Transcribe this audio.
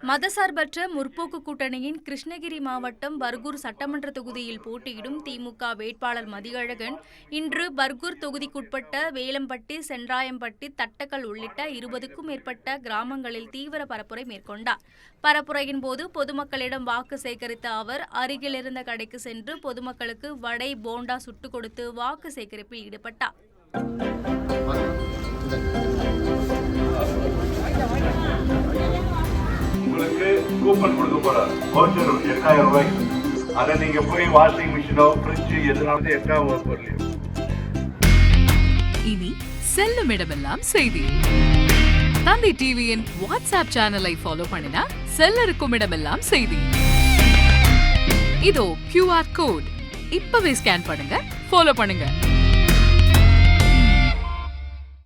மதசார்பற்ற முற்போக்கு கூட்டணியின் கிருஷ்ணகிரி மாவட்டம் பர்கூர் சட்டமன்ற தொகுதியில் போட்டியிடும் திமுக வேட்பாளர் மதியழகன் இன்று பர்கூர் தொகுதிக்குட்பட்ட வேலம்பட்டி, சென்றாயம்பட்டி, தட்டக்கல் உள்ளிட்ட 20க்கும் மேற்பட்ட கிராமங்களில் தீவிர பரப்புரை மேற்கொண்டார். பரப்புரையின் போது பொதுமக்களிடம் வாக்கு சேகரித்த அவர் அருகில் இருந்த கடைக்கு சென்று பொதுமக்களுக்கு வடை, போண்டா சுட்டுக் கொடுத்து வாக்கு சேகரிப்பில் ஈடுபட்டார். உங்களுக்கு கூப்பன் கொடுக்க போறாரு வவுச்சர் 8000 ரூபாய். அதை நீங்க போய் வாஷிங் மிஷினோ ஃப்ரிட்ஜ் எதுனாலும் 8000 பொருள். இனி செல்லும் இடமெல்லாம் செய்தி. தந்தி டிவியின் வாட்ஸ்அப் சேனலை ஃபாலோ பண்ணினா செல்ல இருக்கும் இடமெல்லாம் செய்தி. இதோ QR கோட் இப்பவே ஸ்கேன் பண்ணுங்க, ஃபாலோ பண்ணுங்க.